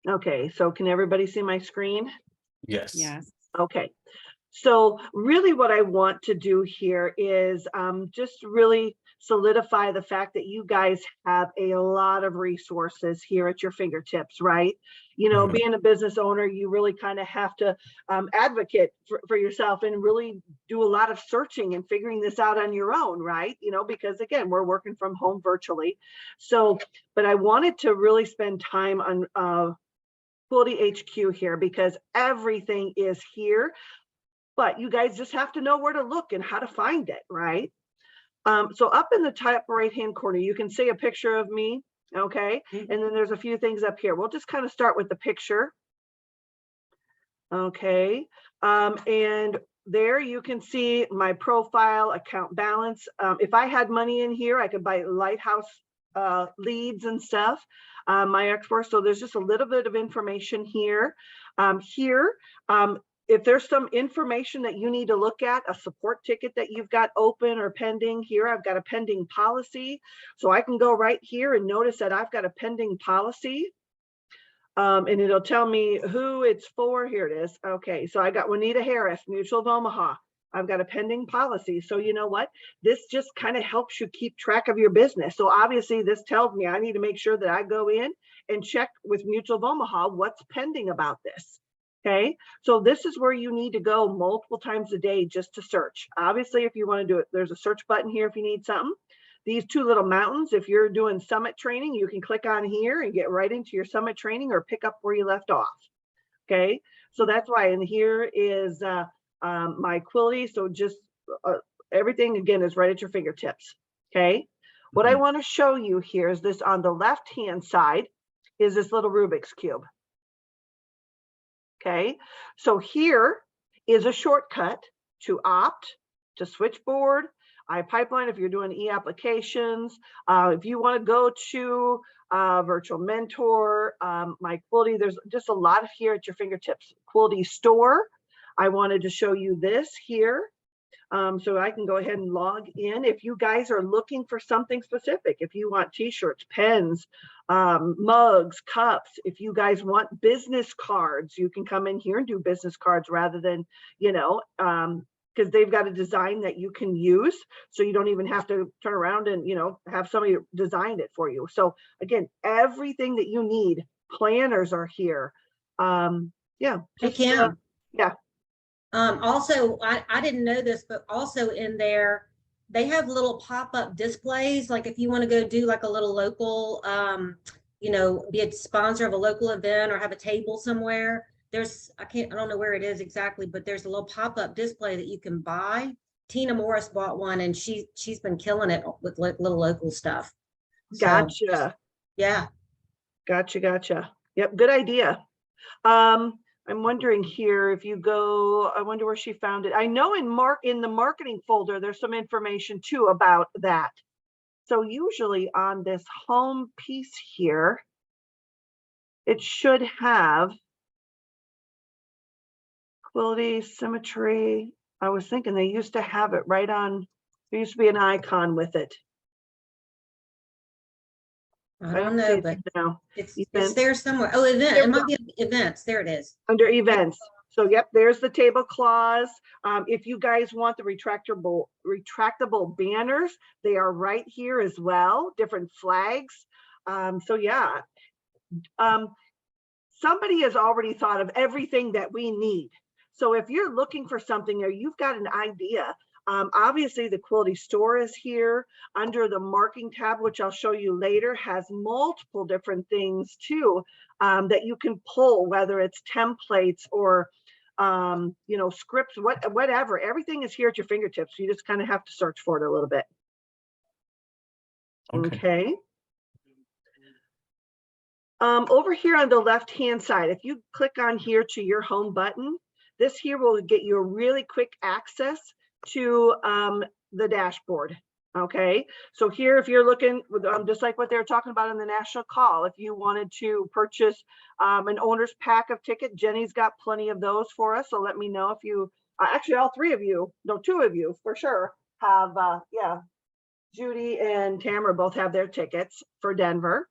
Okay, so can everybody see my screen? Yes. Yes. Okay. So really what I want to do here is just really solidify the fact that you guys have a lot of resources here at your fingertips, right? You know, Mhm. being a business owner, you really kind of have to advocate for yourself and really do a lot of searching and figuring this out on your own, right? You know, because again, we're working from home virtually. So, but I wanted to really spend time on Quilty HQ here because everything is here, but you guys just have to know where to look and how to find it, right? So up in the top right-hand corner, you can see a picture of me, okay? Mhm. And then there's a few things up here. We'll just kind of start with the picture, okay? And there you can see my profile, account balance. If I had money in here, I could buy Lighthouse leads and stuff, my exports. So there's just a little bit of information here. If there's some information that you need to look at, a support ticket that you've got open or pending here, I've got a pending policy. So I can go right here and notice that I've got a pending policy. And it'll tell me who it's for. Here it is. Okay, so I got Juanita Harris, Mutual of Omaha. I've got a pending policy. So you know what? This just kind of helps you keep track of your business. So obviously this tells me I need to make sure that I go in and check with Mutual of Omaha what's pending about this. Okay, so this is where you need to go multiple times a day just to search. Obviously, if you want to do it, there's a search button here if you need something. These two little mountains, if you're doing summit training, you can click on here and get right into your summit training or pick up where you left off. Okay, so that's why. And here is my Quilty. So just everything again is right at your fingertips. Okay, what I Mhm. want to show you here is this on the left hand side is this little Rubik's Cube. Okay, so here is a shortcut to opt, to switchboard, iPipeline if you're doing e-applications. If you want to go to Virtual Mentor, my Quilty, there's just a lot here at your fingertips. Quilty Store, I wanted to show you this here. So I can go ahead and log in. If you guys are looking for something specific, if you want t-shirts, pens, mugs, cups, if you guys want business cards, you can come in here and do business cards rather than, you know, because they've got a design that you can use. So you don't even have to turn around and, you know, have somebody design it for you. So again, everything that you need, planners are here. Yeah. Hey, Just, Kim. yeah. Also, I didn't know this, but also in there, they have little pop-up displays. Like if you want to go do like a little local, you know, be a sponsor of a local event or have a table somewhere. I don't know where it is exactly, but there's a little pop-up display that you can buy. Tina Morris bought one and she's been killing it with little local stuff. So Gotcha. yeah. Gotcha. Yep, good idea. I'm wondering here if you go, I wonder where she found it. I know in the marketing folder, there's some information too about that. So usually on this home piece here, it should have Quilty, Symmetry. I was thinking they used to have it right on, there used to be an icon with it. I I don't don't see know, it but now. it's Events. there somewhere. Oh, event. There It we might go. be events. There it is. Under events. So yep, there's the tablecloths. If you guys want the retractable banners, they are right here as well, different flags. So yeah, somebody has already thought of everything that we need. So if you're looking for something or you've got an idea, obviously the Quilty Store is here. Under the marking tab, which I'll show you later, has multiple different things too that you can pull, whether it's templates or you know, scripts, whatever. Everything is here at your fingertips. You just kind of have to search for it a little bit. Okay. Over here on the left-hand side, if you click on here to your home button, this here will get you a really quick access to the dashboard. Okay, so here, if you're looking, just like what they were talking about in the national call, if you wanted to purchase an owner's pack of ticket, Jenny's got plenty of those for us. So let me know if you, actually all three of you, no, two of you for sure have, yeah, Judy and Tamara both have their tickets for Denver.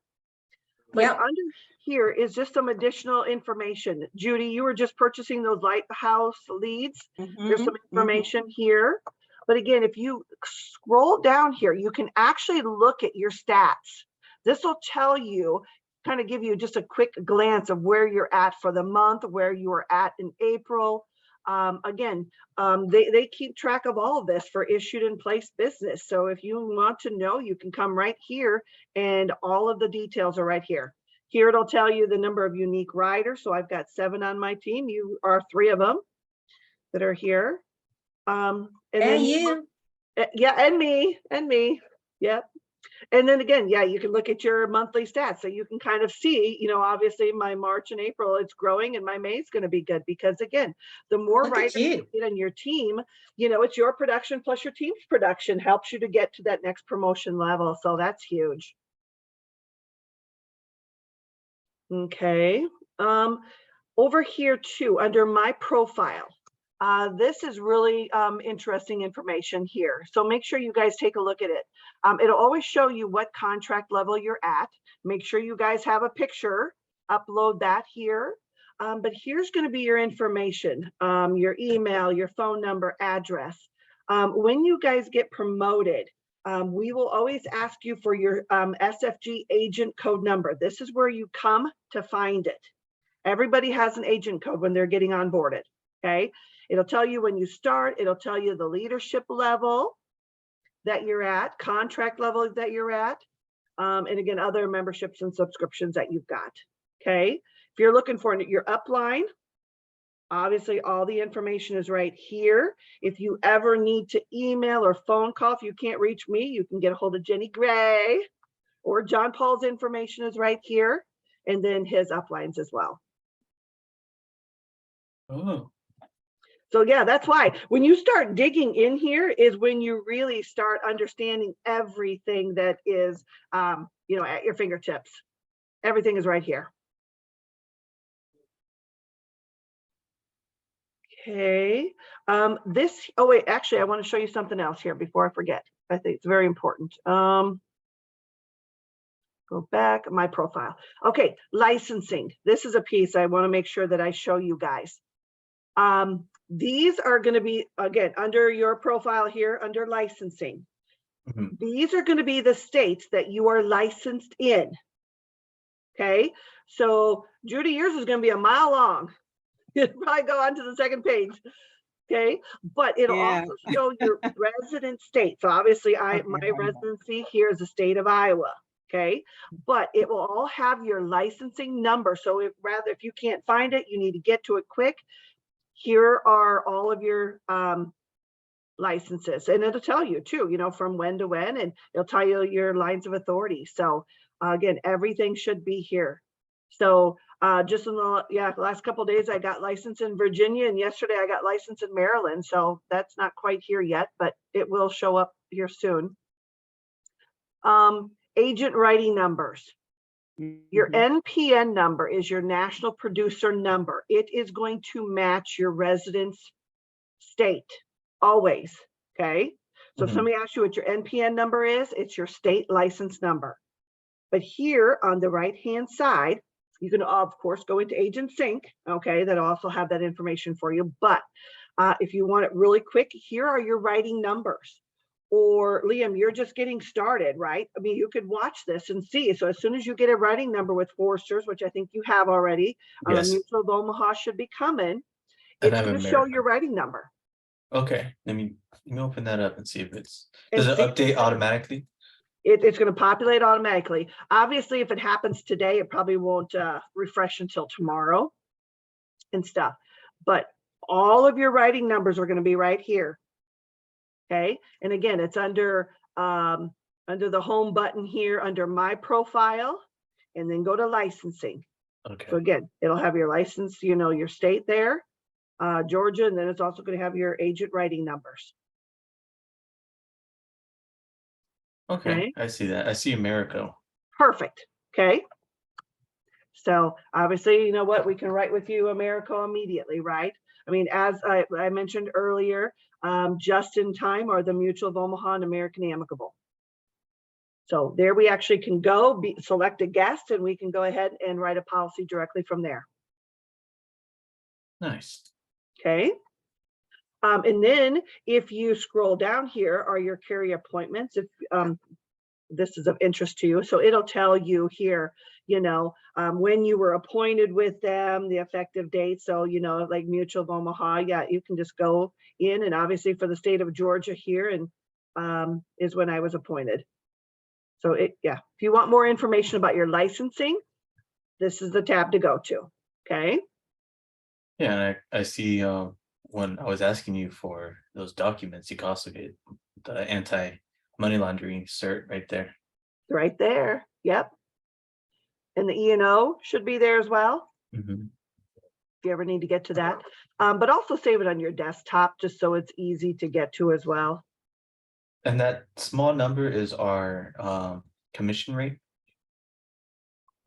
But Yep. under here is just some additional information. Judy, you were just purchasing those lighthouse leads. There's some information here. But again, if you scroll down here, you can actually look at your stats. This will tell you, kind of give you just a quick glance of where you're at for the month, where you were at in April. They keep track of all of this for issued and placed business. So if you want to know, you can come right here and all of the details are right here. Here it'll tell you the number of unique riders. So I've got 7 on my team. You are 3 of them that are here. And then you. yeah, and me. Yep. And then again, yeah, you can look at your monthly stats. So you can kind of see, you know, obviously my March and April, it's growing, and my May is going to be good because again, the more Look at riders you. you get on your team, you know, it's your production plus your team's production helps you to get to that next promotion level. So that's huge. Okay. Over here too, under my profile, this is really interesting information here. So make sure you guys take a look at it. It'll always show you what contract level you're at. Make sure you guys have a picture, upload that here. But here's going to be your information, your email, your phone number, address. When you guys get promoted, we will always ask you for your SFG agent code number. This is where you come to find it. Everybody has an agent code when they're getting onboarded, okay? It'll tell you when you start, it'll tell you the leadership level that you're at, contract level that you're at, and again, other memberships and subscriptions that you've got, okay? If you're looking for your upline, obviously all the information is right here. If you ever need to email or phone call, if you can't reach me, you can get a hold of Jenny Gray, or John Paul's information is right here, and then his uplines as well. Oh. So yeah, that's why when you start digging in here is when you really start understanding everything that is, you know, at your fingertips. Everything is right here. Okay. Oh wait, actually, I want to show you something else here before I forget. I think it's very important. Go back, my profile. Okay, licensing. This is a piece I want to make sure that I show you guys. These are going to be, again, under your profile here, under licensing. These are going to be the states that you are licensed in. Okay, so Judy, yours is going to be a mile long. It'll probably go on to the second page. Okay, but it'll also show your resident state. So obviously my residency here is the state of Iowa. Okay, but it will all have your licensing number. So if you can't find it, you need to get to it quick. Here are all of your licenses, and it'll tell you too, you know, from when to when, and it'll tell you your lines of authority. So again, everything should be here. So just in the last couple of days, I got licensed in Virginia, and yesterday I got licensed in Maryland. So that's not quite here yet, but it will show up here soon. Agent writing numbers. Your NPN number is your national producer number. It is going to match your residence state, always, okay? So if somebody asks you what your NPN number is, it's your state license number. But here on the right-hand side, you can, of course, go into Agent Sync, okay? That'll also have that information for you. But if you want it really quick, here are your writing numbers. Or Liam, you're just getting started, right? I mean, you could watch this and see. So as soon as you get a writing number with Foresters, which I think you have already, Yes. Mutual of Omaha should be coming. It's going to show your writing number. Okay, let me open that up and see if it's, does it update automatically? It's going to populate automatically. Obviously, if it happens today, it probably won't refresh until tomorrow and stuff. But all of your writing numbers are going to be right here. Okay, and again, it's under the home button here under my profile, and then go to licensing. Okay. So again, it'll have your license, you know, your state there, Georgia, and then it's also going to have your agent writing numbers. Okay, I see that. I see Americo. Perfect. Okay. So obviously, you know what, we can write with you Americo immediately, right? I mean, as I mentioned earlier, just in time are the Mutual of Omaha and American Amicable. So there we actually can go select a guest, and we can go ahead and write a policy directly from there. Nice. Okay. And then if you scroll down here are your carrier appointments, if this is of interest to you. So it'll tell you here, when you were appointed with them, the effective date. So, like Mutual of Omaha, yeah, you can just go in, and obviously for the state of Georgia here, and is when I was appointed. So if you want more information about your licensing, this is the tab to go to. Okay. Yeah, and I see when I was asking you for those documents, you can also get the anti-money laundering cert right there. Right there. Yep. And the E&O should be there as well, Mhm. if you ever need to get to that. But also save it on your desktop just so it's easy to get to as well. And that small number is our commission rate.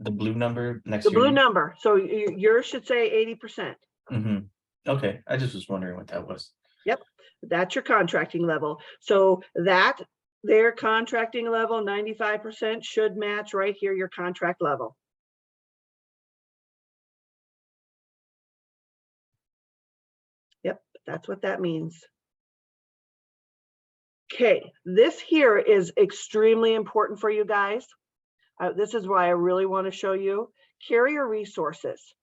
The blue number next The to your blue name? number. So yours should say 80%. Mhm. Okay, I just was wondering what that was. Yep. That's your contracting level. So that their contracting level, 95% should match right here, your contract level. Yep, that's what that means. Okay, this here is extremely important for you guys. This is why I really want to show you carrier resources.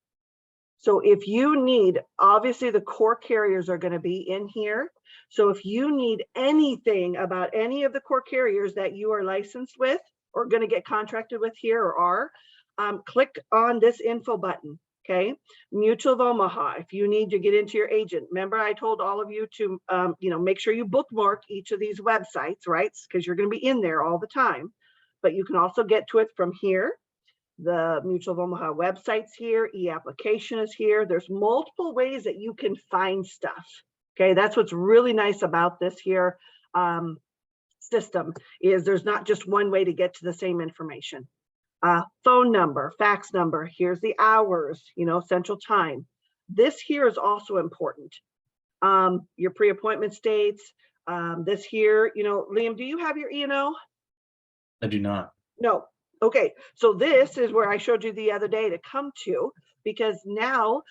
So if you need, obviously the core carriers are going to be in here. So if you need anything about any of the core carriers that you are licensed with or going to get contracted with here or are, click on this info button. Okay, Mutual of Omaha. If you need to get into your agent, remember I told all of you to, make sure you bookmark each of these websites, right? Because you're going to be in there all the time. But you can also get to it from here. The Mutual of Omaha website's here, e-application is here. There's multiple ways that you can find stuff. Okay, that's what's really nice about this here system, is there's not just one way to get to the same information. Phone number, fax number, here's the hours, central time. This here is also important. Your pre-appointment states, this here, Liam, do you have your E&O? I do not. No. Okay, so this is where I showed you the other day to come to, because now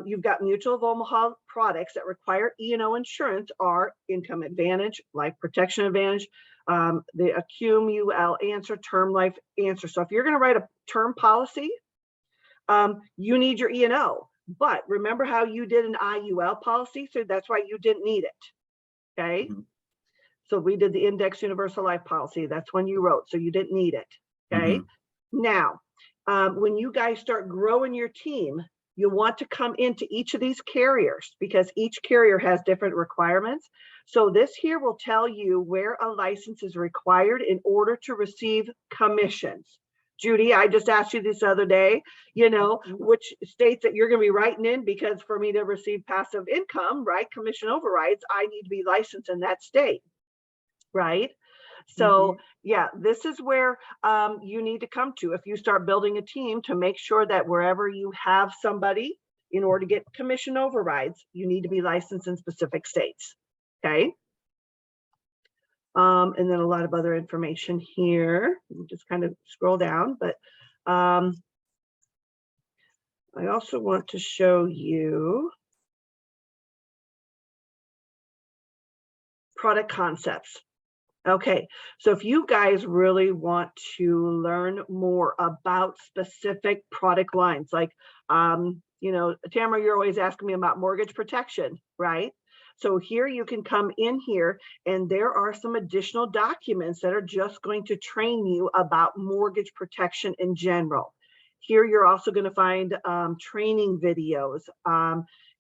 you've got Mutual of Omaha products that require E&O insurance are Income Advantage, Life Protection Advantage, the Accum-UL Answer, Term Life Answer. So if you're going to write a term policy, you need your E&O. But remember how you did an IUL policy? So that's why you didn't need it. Okay. Mhm. So we did the Index Universal Life policy. That's when you wrote. So you didn't need it. Okay. Mhm. Now, when you guys start growing your team, you want to come into each of these carriers because each carrier has different requirements. So this here will tell you where a license is required in order to receive commissions. Judy, I just asked you this other day, which states that you're going to be writing in, because for me to receive passive income, right, commission overrides, I need to be licensed in that state, right? So yeah, this is where you need to come to if you start building a team, to make sure that wherever you have somebody, in order to get commission overrides, you need to be licensed in specific states. Okay. And then a lot of other information here. Just kind of scroll down, but I also want to show you product concepts. Okay, so if you guys really want to learn more about specific product lines, like, Tamara, you're always asking me about mortgage protection, right? So here you can come in here, and there are some additional documents that are just going to train you about mortgage protection in general. Here you're also going to find training videos.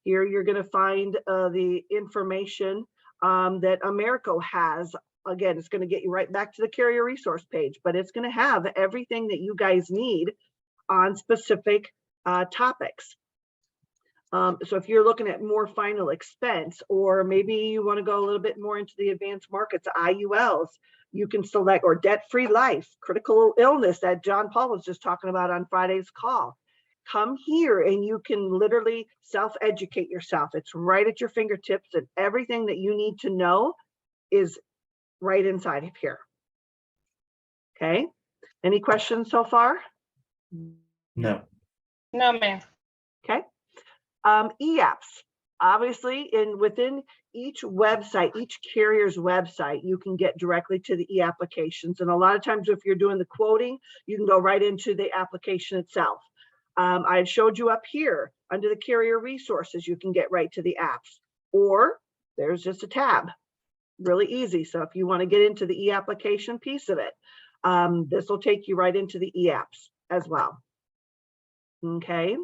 Here you're going to find the information that Americo has. Again, it's going to get you right back to the carrier resource page, but it's going to have everything that you guys need on specific topics. So if you're looking at more final expense, or maybe you want to go a little bit more into the advanced markets, IULs, you can select, or debt-free life, critical illness that John Paul was just talking about on Friday's call. Come here and you can literally self-educate yourself. It's right at your fingertips, and everything that you need to know is right inside of here. Okay, any questions so far? No. No, ma'am. Okay. E-apps, obviously within each website, each carrier's website, you can get directly to the e-applications. And a lot of times if you're doing the quoting, you can go right into the application itself. I showed you up here under the carrier resources, you can get right to the apps, or there's just a tab, really easy. So if you want to get into the e-application piece of it, this will take you right into the e-apps as well. Okay.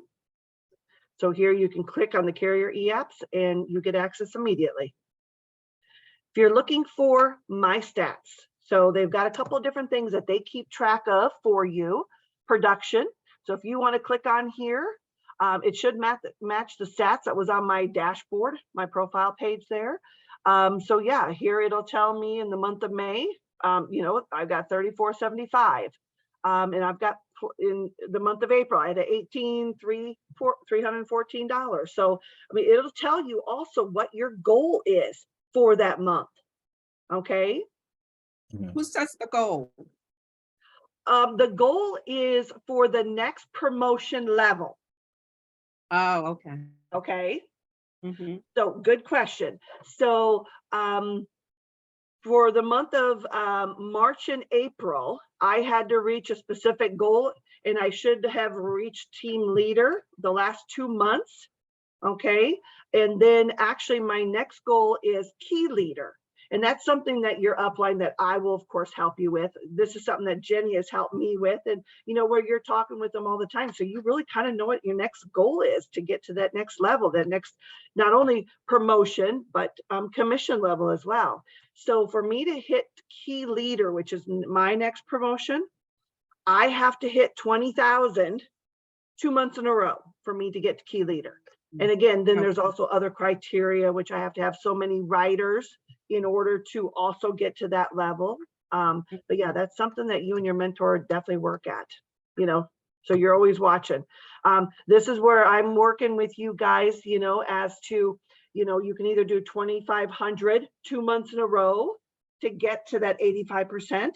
So here you can click on the carrier e-apps and you get access immediately. If you're looking for My Stats, so they've got a couple of different things that they keep track of for you. Production. So if you want to click on here, it should match the stats that was on my dashboard, my profile page there. So yeah, here it'll tell me in the month of May, you know, I've got 3475. And I've got in the month of April, I had $314. So, I mean, it'll tell you also what your goal is for that month. Okay. Who sets the goal? The goal is for the next promotion level. Oh, okay. Okay. Mm-hmm. So good question. So, for the month of March and April, I had to reach a specific goal, and I should have reached team leader the last 2 months. Okay. And then actually my next goal is key leader. And that's something that your upline that I will, of course, help you with. This is something that Jenny has helped me with, and you know, where you're talking with them all the time. So you really kind of know what your next goal is to get to that next level, that next, not only promotion, but commission level as well. So for me to hit key leader, which is my next promotion, I have to hit 20,000 2 months in a row for me to get to key leader. And again, then there's also other criteria, which I have to have so many writers in order to also get to that level. But yeah, that's something that you and your mentor definitely work at, you know, so you're always watching. This is where I'm working with you guys, you know, as to, you know, you can either do 2,500 2 months in a row to get to that 85%,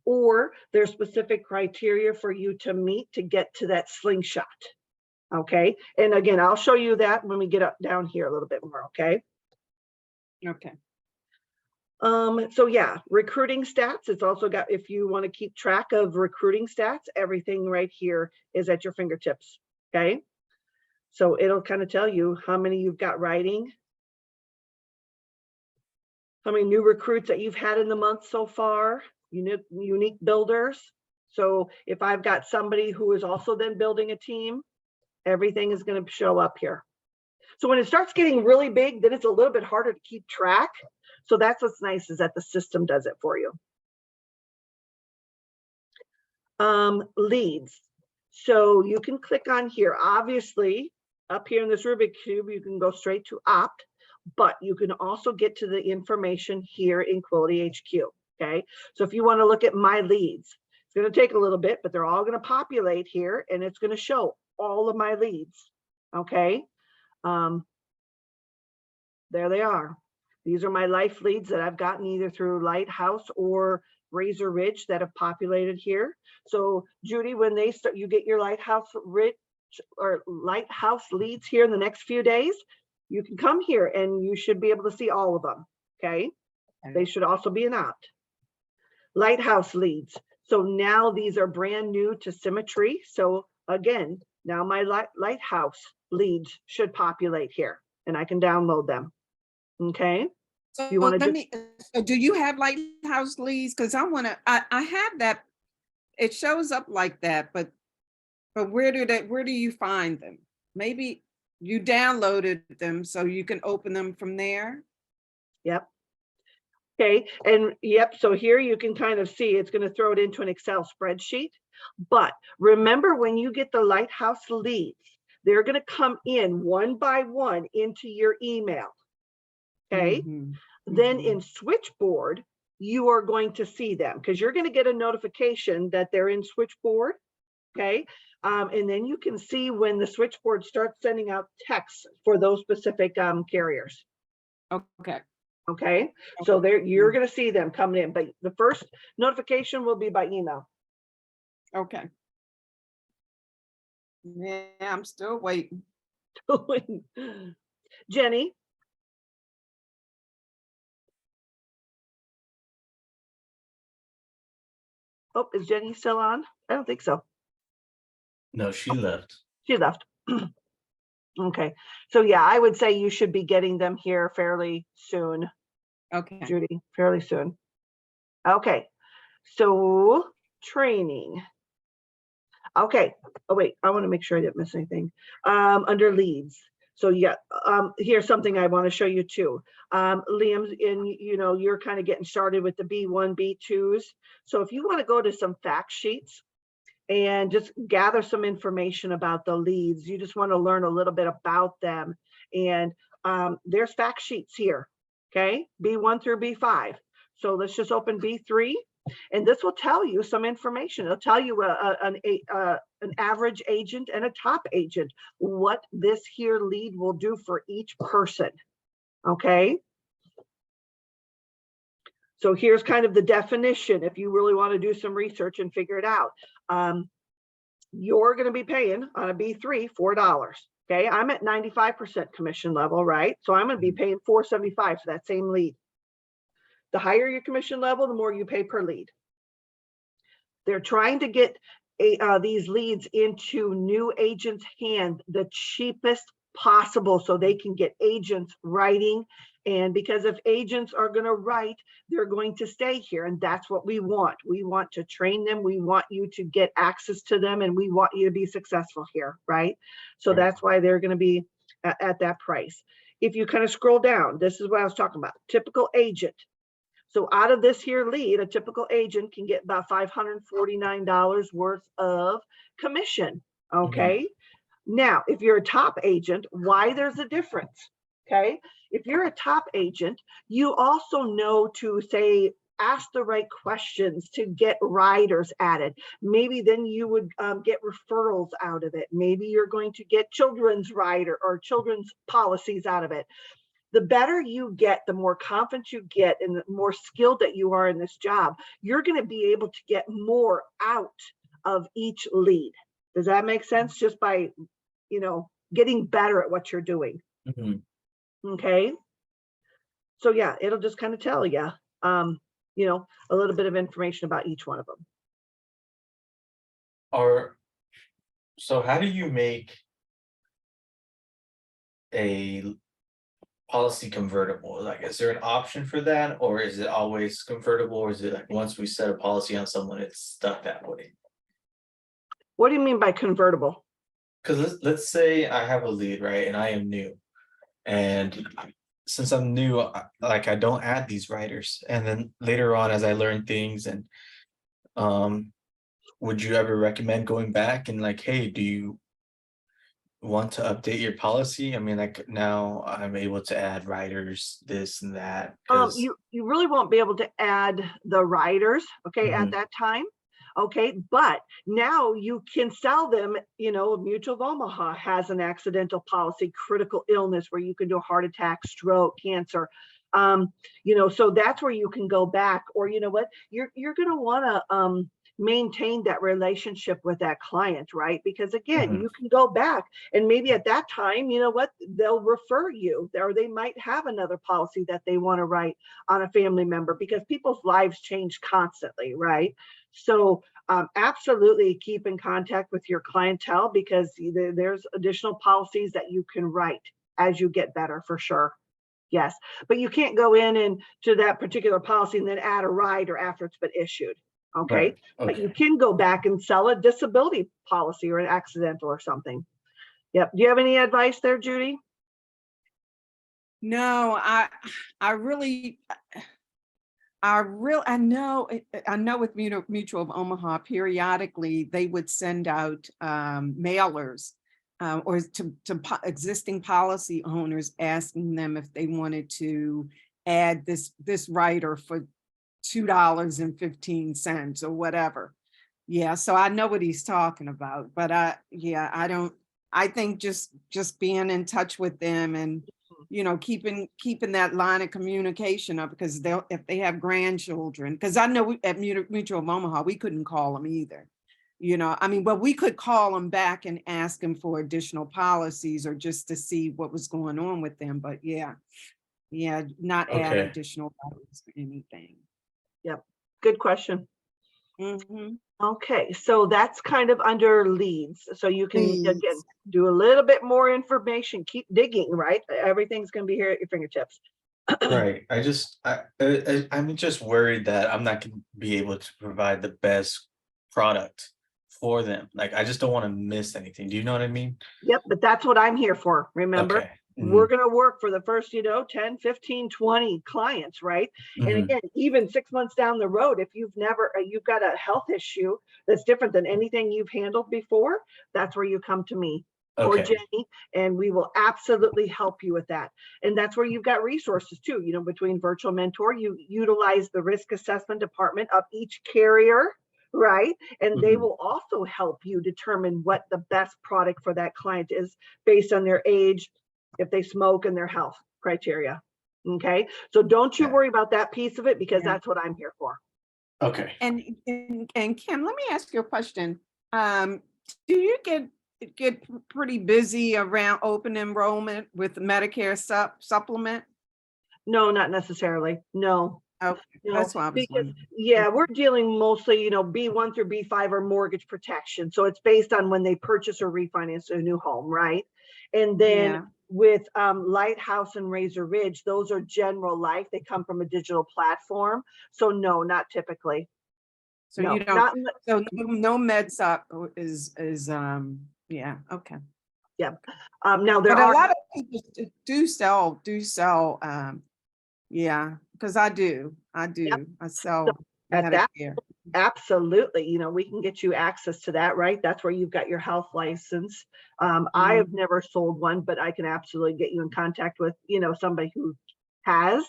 or there's specific criteria for you to meet to get to that slingshot. Okay. And again, I'll show you that when we get up down here a little bit more. Okay. Okay. So yeah, recruiting stats. It's also got, if you want to keep track of recruiting stats, everything right here is at your fingertips. Okay. So it'll kind of tell you how many you've got writing, how many new recruits that you've had in the month so far, unique builders. So if I've got somebody who is also then building a team, everything is going to show up here. So when it starts getting really big, then it's a little bit harder to keep track. So that's what's nice, is that the system does it for you. Leads. So you can click on here. Obviously, up here in this Rubik Cube, you can go straight to opt, but you can also get to the information here in Quality HQ. Okay. So if you want to look at my leads, it's going to take a little bit, but they're all going to populate here, and it's going to show all of my leads. Okay. There they are. These are my life leads that I've gotten either through Lighthouse or Razor Ridge that have populated here. So Judy, when they start, you get your Lighthouse Ridge or Lighthouse leads here in the next few days, you can come here and you should be able to see all of them. Okay. They should also be an opt. Lighthouse leads. So now these are brand new to Symmetry. So again, now my Lighthouse leads should populate here and I can download them. Okay. So You wanna so do you have Lighthouse leads? Because I want to, I have that. It shows up like that, but where do you find them? Maybe you downloaded them so you can open them from there. Yep. Okay. And yep. So here you can kind of see it's going to throw it into an Excel spreadsheet. But remember, when you get the Lighthouse leads, they're going to come in one by one into your email. Okay. Mm-hmm. Then in Switchboard, you are going to see them because you're going to get a notification that they're in Switchboard. Okay. And then you can see when the Switchboard starts sending out texts for those specific carriers. Okay. Okay, so you're gonna see them coming in, but the first notification will be by email. Okay. Yeah, I'm still waiting. Jenny? Oh, is Jenny still on? I don't think so. No, she left. She left. Okay, so yeah, I would say you should be getting them here fairly soon, Okay. Judy, fairly soon. Okay, so training. Okay, oh wait, I want to make sure I didn't miss anything. Under leads. So yeah, here's something I want to show you too. Liam's in, you're kind of getting started with the B1, B2s. So if you want to go to some fact sheets and just gather some information about the leads, you just want to learn a little bit about them. And there's fact sheets here, okay? B1 through B5. So let's just open B3. And this will tell you some information. It'll tell you an average agent and a top agent, what this here lead will do for each person, okay? So here's kind of the definition if you really want to do some research and figure it out. You're going to be paying on a B3 $4, okay? I'm at 95% commission level, right? So I'm going to be paying $4.75 for that same lead. The higher your commission level, the more you pay per lead. They're trying to get these leads into new agents' hands the cheapest possible so they can get agents writing. And because if agents are going to write, they're going to stay here. And that's what we want. We want to train them. We want you to get access to them, and we want you to be successful here, right? So that's why they're going to be at that price. If you kind of scroll down, this is what I was talking about. Typical agent. So out of this here lead, a typical agent can get about $549 worth of commission, okay? Now, if you're a top agent, why there's a difference, okay? If you're a top agent, you also know to say, ask the right questions to get riders added. Maybe then you would get referrals out of it. Maybe you're going to get children's rider or children's policies out of it. The better you get, the more confident you get, and the more skilled that you are in this job, you're going to be able to get more out of each lead. Does that make sense? Just by, getting better at what you're doing. Okay. So yeah, it'll just kind of tell you, a little bit of information about each one of them. So how do you make a policy convertible? Like, is there an option for that, or is it always convertible, or is it like once we set a policy on someone, it's stuck that way? What do you mean by convertible? Because let's say I have a lead, right, and I am new, and since I'm new, I don't add these writers, and then later on as I learn things, and would you ever recommend going back and like, hey, do you want to update your policy? I mean, like now I'm able to add writers, this and that. You really won't be able to add the riders, okay, at that time. Okay, but now you can sell them. Mutual of Omaha has an accidental policy, critical illness, where you can do a heart attack, stroke, cancer. So that's where you can go back, or you know what, you're going to want to maintain that relationship with that client, right? Because again, you can go back and maybe at that time, they'll refer you, or they might have another policy that they want to write on a family member, because people's lives change constantly, right? So absolutely keep in contact with your clientele, because there's additional policies that you can write as you get better, for sure. Yes, but you can't go in and to that particular policy and then add a rider after it's been issued. Okay. Right. But you can go back and sell a disability policy or an accidental or something. Yep. Do you have any advice there, Judy? No, I know with Mutual of Omaha, periodically they would send out mailers or to existing policy owners, asking them if they wanted to add this rider for $2.15 or whatever. Yeah, so I know what he's talking about, but I think just being in touch with them and keeping that line of communication up, because if they have grandchildren, because I know at Mutual of Omaha, we couldn't call them either. I mean, but we could call them back and ask them for additional policies or just to see what was going on with them. But yeah, not add Okay. additional policies or anything. Good question. Mhm. Okay, so that's kind of under leads. So you can, again, Leads. do a little bit more information, keep digging, right? Everything's gonna be here at your fingertips. Right. I'm just worried that I'm not gonna be able to provide the best product for them. Like, I just don't want to miss anything. Do you know what I mean? Yep, but that's what I'm here for, remember? Okay. We're gonna work for the first, 10, 15, 20 clients, right? And Mhm. again, even 6 months down the road, if you've got a health issue that's different than anything you've handled before, that's where you come to me or Okay. Jenny, and we will absolutely help you with that. And that's where you've got resources too, between Virtual Mentor, you utilize the risk assessment department of each carrier, right? And they Mhm. will also help you determine what the best product for that client is based on their age, if they smoke, and their health criteria. Okay, so don't you Okay. worry about that piece of it, because Yeah. that's what I'm here for. Okay. And Kim, let me ask you a question. Do you get pretty busy around open enrollment with Medicare supplement? No, not necessarily. No, Okay, no, that's what I was because wondering. yeah, we're dealing mostly, B1 through B5 or mortgage protection. So it's based on when they purchase or refinance a new home, right? And then Yeah. with Lighthouse and Razor Ridge, those are general life. They come from a digital platform. So no, not typically. So No, you don't, not so no med sup is yeah, okay. yeah. Now there But a are lot of people do sell, yeah, because I Yep. sell at that. Medicare. Absolutely. We can get you access to that, right? That's where you've got your health license. I have never sold one, but I can absolutely get you in contact with, somebody who has.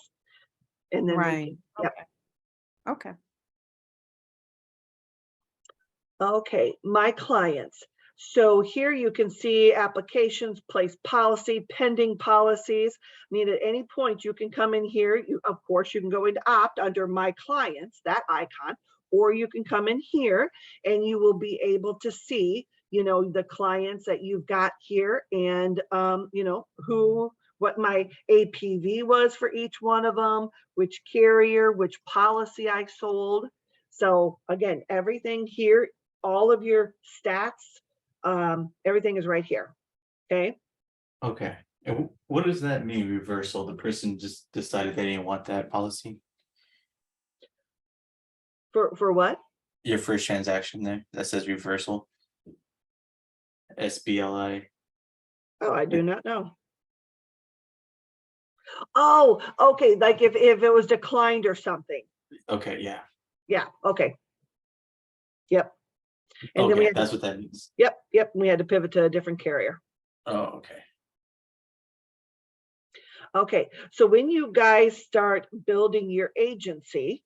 And then Right. yep. Okay. Okay, my clients. So here you can see applications, place policy, pending policies. I mean, at any point you can come in here. Of course, you can go into opt under my clients, that icon, or you can come in here and you will be able to see, the clients that you've got here and, what my APV was for each one of them, which carrier, which policy I sold. So again, everything here, all of your stats, everything is right here. Okay. Okay. And what does that mean, reversal? The person just decided they didn't want that policy? For what? Your first transaction there that says reversal. SBLI. Oh, I do not know. Oh, okay. Like if it was declined or something. Okay, yeah. Yeah. Okay. Yep. And then we Okay, had that's what that means. yep. We had to pivot to a different carrier. Oh, okay. Okay. So when you guys start building your agency,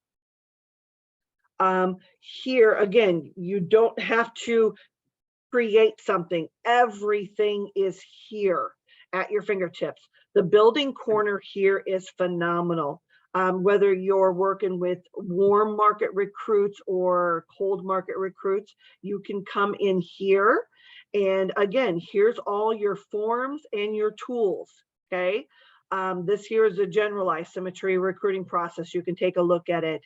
here again, you don't have to create something. Everything is here at your fingertips. The building corner here is phenomenal. Whether you're working with warm market recruits or cold market recruits, you can come in here. And again, here's all your forms and your tools, okay? This here is a generalized symmetry recruiting process. You can take a look at it.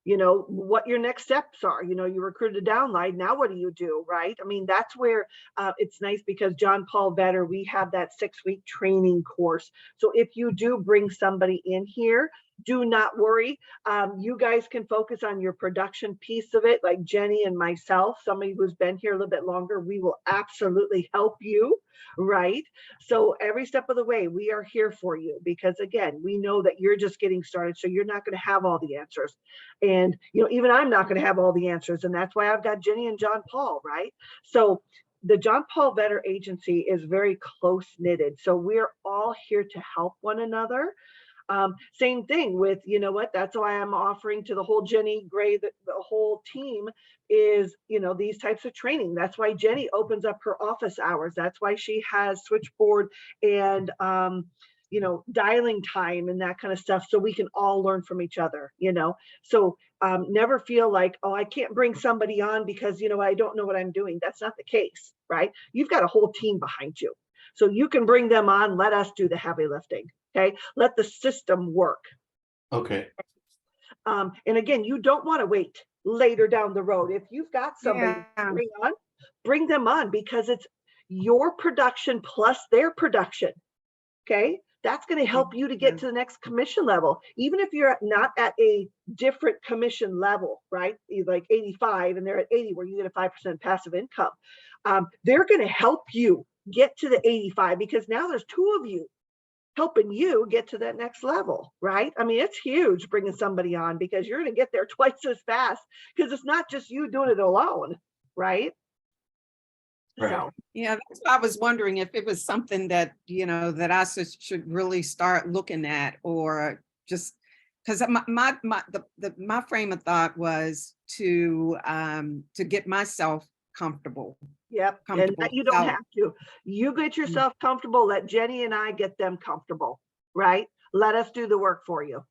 What your next steps are. You recruited a downline. Now what do you do, right? I mean, that's where it's nice because John Paul Vetter, we have that 6-week training course. So if you do bring somebody in here, do not worry. You guys can focus on your production piece of it, like Jenny and myself, somebody who's been here a little bit longer. We will absolutely help you, right? So every step of the way, we are here for you because, again, we know that you're just getting started, so you're not going to have all the answers. And, even I'm not going to have all the answers. And that's why I've got Jenny and John Paul, right? So the John Paul Vetter Agency is very close knitted. So we're all here to help one another. Same thing with, you know what, that's why I'm offering to the whole Jenny Gray, the whole team is, you know, these types of training. That's why Jenny opens up her office hours. That's why she has switchboard and, you know, dialing time and that kind of stuff. So we can all learn from each other, you know? So never feel like, oh, I can't bring somebody on because, you know, I don't know what I'm doing. That's not the case, right? You've got a whole team behind you. So you can bring them on, let us do the heavy lifting, okay? Let the system work. Okay. And again, you don't want to wait later down the road. If you've got somebody Yeah. to bring them on because it's your production plus their production, okay? That's going to help you to get to the next commission level. Even if you're not at a different commission level, right? You're like 85 and they're at 80 where you get a 5% passive income. They're going to help you get to the 85 because now there's two of you helping you get to that next level, right? I mean, it's huge bringing somebody on because you're going to get there twice as fast because it's not just you doing it alone, right? Right. So, Yeah, that's why I was wondering if it was something that, you know, that I should really start looking at, or just because my frame of thought was to get myself comfortable. yep. And Comfortable you don't self. have to. You get yourself comfortable. Let Jenny and I get them comfortable, right? Let us do the work for you.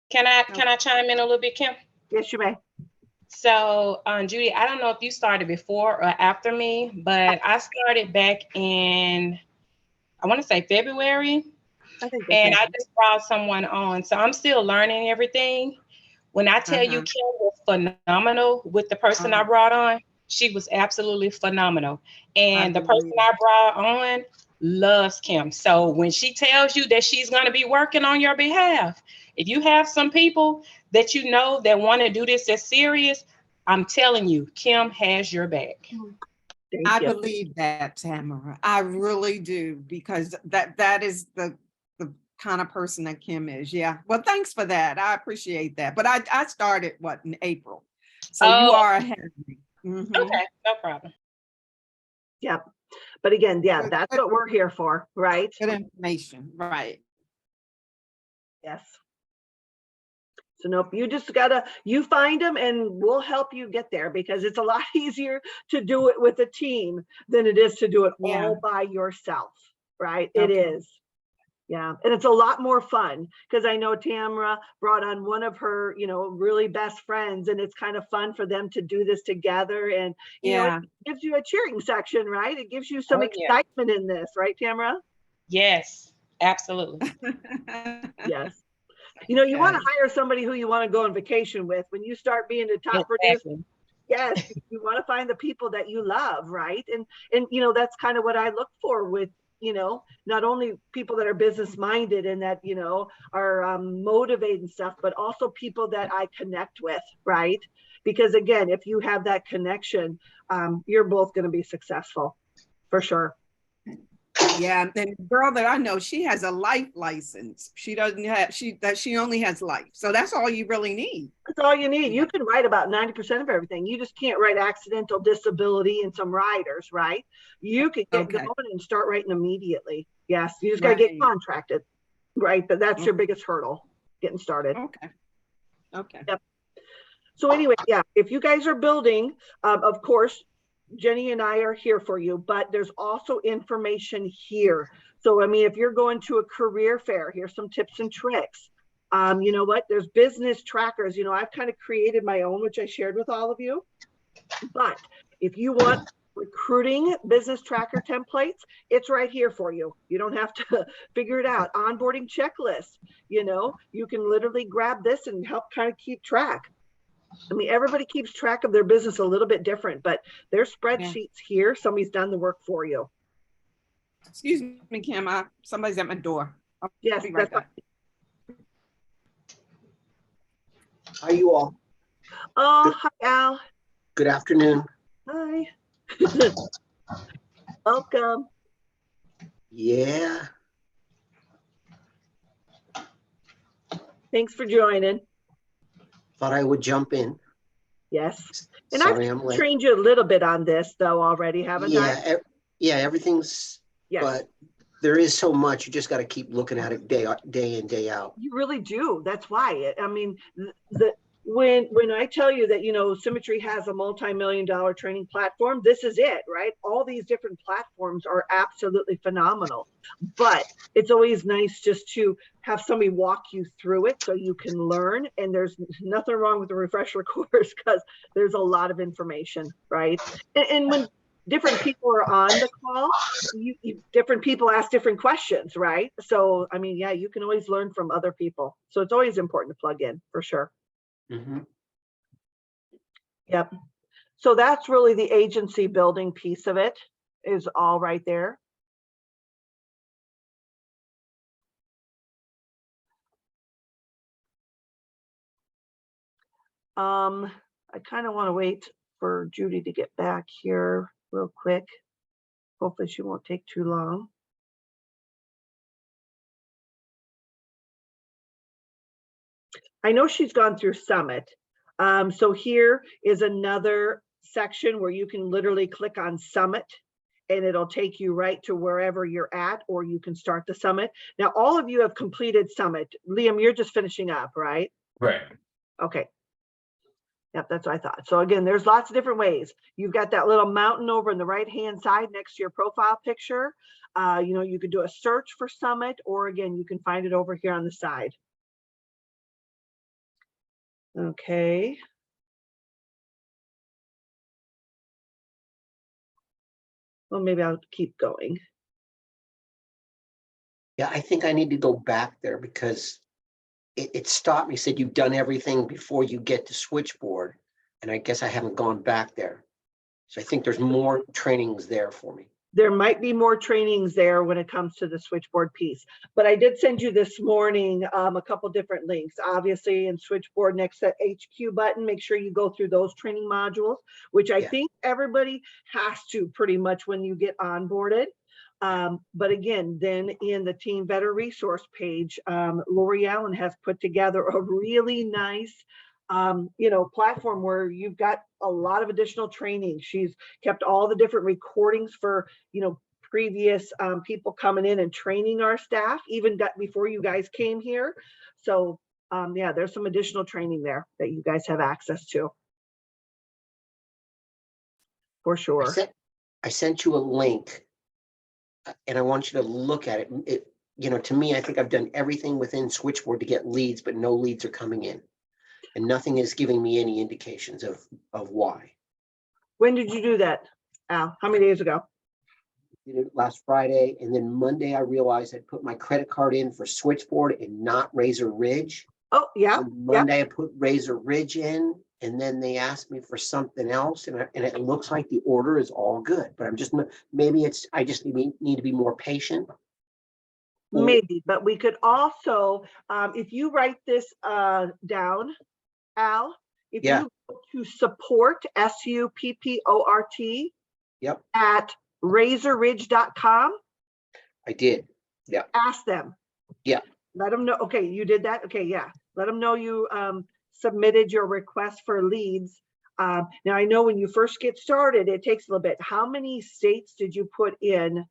Can I chime in a little bit, Kim? Yes, you may. So, Judy, I don't know if you started before or after me, but I started back in, I want to say February, I think and that's I just brought someone on. So I'm still learning everything. When I tell you Kim was phenomenal with the person I brought on, she was absolutely phenomenal. And the person I brought on loves Kim. So when she tells you that she's going to be working on your behalf, if you have some people that you know that want to do this as serious, I'm telling you, Kim has your back. I believe that, Tamara. I really do, because that is the kind of person that Kim is. Yeah. Well, thanks for that. I appreciate that. But I started in April. So you are ahead of me. Mhm. Okay, no problem. Yep. But again, yeah, Good- that's good- what we're here for, right? Good information. Right. Yes. So nope, you find them and we'll help you get there because it's a lot easier to do it with a team than it is to do it all by yourself, right? It Okay. is. Yeah, and it's a lot more fun because I know Tamara brought on one of her, you know, really best friends, and it's kind of fun for them to do this together. And you know, it gives you a cheering section, right? It gives you some excitement in this, right, Tamara? Yes, absolutely. Yes. You know, you want to hire somebody who you want to go on vacation with when you start being a top producer. Yes, you want to find the people that you love, right? And you know, that's kind of what I look for with, you know, not only people that are business minded and that, you know, are motivated and stuff, but also people that I connect with, right? Because again, if you have that connection, you're both going to be successful for sure. Yeah, and the girl that I know, she has a life license. She doesn't have, she only has life. So that's all you really need. That's all you need. You can write about 90% of everything. You just can't write accidental disability and some riders, right? You can get going and start writing immediately. Yes, you just got to get contracted, right? But that's your biggest hurdle, getting started. Okay. Yep. So anyway, yeah, if you guys are building, of course, Jenny and I are here for you, but there's also information here. So, I mean, if you're going to a career fair, here's some tips and tricks. You know what? There's business trackers. You know, I've kind of created my own, which I shared with all of you. But if you want recruiting business tracker templates, it's right here for you. You don't have to figure it out. Onboarding checklist, you know, you can literally grab this and help kind of keep track. I mean, everybody keeps track of their business a little bit different, but there's spreadsheets here. Somebody's done the work for you. Excuse me, Kim, somebody's at my door. Yes, be right back. Hi, you all. Oh, hi, Al. Good afternoon. Hi. Welcome. Yeah. Thanks for joining. Thought I would jump in. Yes. And Sorry, I've I'm late. trained you a little bit on this though already, haven't I? Yeah, everything's, Yes. but there is so much, you just got to keep looking at it day in, day out. You really do. That's why. I mean, when I tell you that, you know, Symmetry has a multi-million-dollar training platform, this is it, right? All these different platforms are absolutely phenomenal, but it's always nice just to have somebody walk you through it so you can learn. And there's nothing wrong with the refresher course because there's a lot of information, right? And when different people are on the call, different people ask different questions, right? So, I mean, yeah, you can always learn from other people. So it's always important to plug in for sure. Mhm. Yep. So that's really the agency building piece of it is all right there. I kind of want to wait for Judy to get back here real quick. Hopefully she won't take too long. I know she's gone through Summit. So here is another section where you can literally click on Summit and it'll take you right to wherever you're at, or you can start the Summit. Now, all of you have completed Summit. Liam, you're just finishing up, right? Right. Okay. Yep, that's what I thought. So again, there's lots of different ways. You've got that little mountain over on the right-hand side next to your profile picture. You know, you could do a search for Summit, or again, you can find it over here on the side. Okay. Well, maybe I'll keep going. Yeah, I think I need to go back there because it stopped me, said you've done everything before you get to switchboard. And I guess I haven't gone back there. So I think there's more trainings there for me. There might be more trainings there when it comes to the switchboard piece, but I did send you this morning a couple different links. Obviously, in switchboard next to HQ button, make sure you go through those training modules, which I think everybody has to pretty much when you get onboarded. But again, then in the Team Better resource page, Lori Allen has put together a really nice you know, platform where you've got a lot of additional training. She's kept all the different recordings for, you know, previous people coming in and training our staff, even got before you guys came here. So yeah, there's some additional training there that you guys have access to. For sure. I sent you a link and I want you to look at it. You know, to me, I think I've done everything within switchboard to get leads, but no leads are coming in. And nothing is giving me any indications of why. When did you do that, Al? How many days ago? Did it last Friday, and then Monday I realized I'd put my credit card in for switchboard and not Razor Ridge. Oh, yeah. On Monday I put Razor Ridge in, and then they asked me for something else, and it looks like the order is all good. But I'm just maybe I just need to be more patient. Maybe, but we could also, if you write this down, Al, if you go to support, SUPPORT, at razorridge.com. I did. Yeah. Ask them. Yeah. Let them know. Okay, you did that. Okay, yeah. Let them know you submitted your request for leads. Now I know when you first get started, it takes a little bit. How many states did you put in?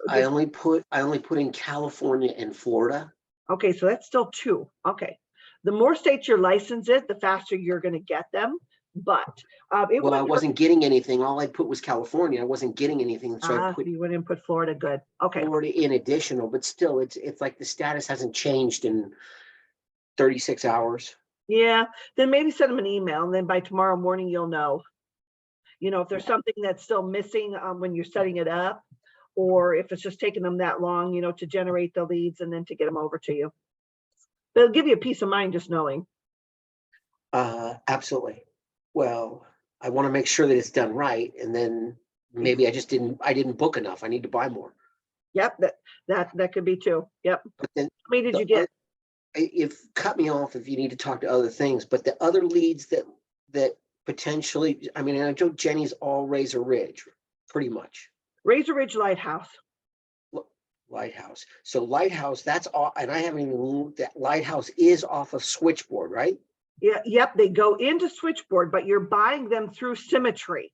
I only put in California and Florida. Okay, so that's still 2. Okay. The more states you're licensed in, the faster you're going to get them. But I wasn't getting anything. All I put was California. I wasn't getting anything. So I put you went and put Florida. Good. Okay. Florida in additional, but still it's like the status hasn't changed in 36 hours. Yeah. Then maybe send them an email, and then by tomorrow morning, you'll know, you know, if there's something that's still missing when you're setting it up, or if it's just taking them that long, you know, to generate the leads and then to get them over to you. It'll give you a peace of mind just knowing. Absolutely. Well, I want to make sure that it's done right, and then maybe I didn't book enough. I need to buy more. Yep, that could be too. Yep. But then how many did you get? If cut me off if you need to talk to other things, but the other leads that potentially, I mean, I know Jenny's all Razor Ridge, pretty much. Razor Ridge Lighthouse. Lighthouse. So Lighthouse, that's all, and I haven't even looked. That Lighthouse is off of switchboard, right? Yeah, yep, they go into switchboard, but you're buying them through Symmetry.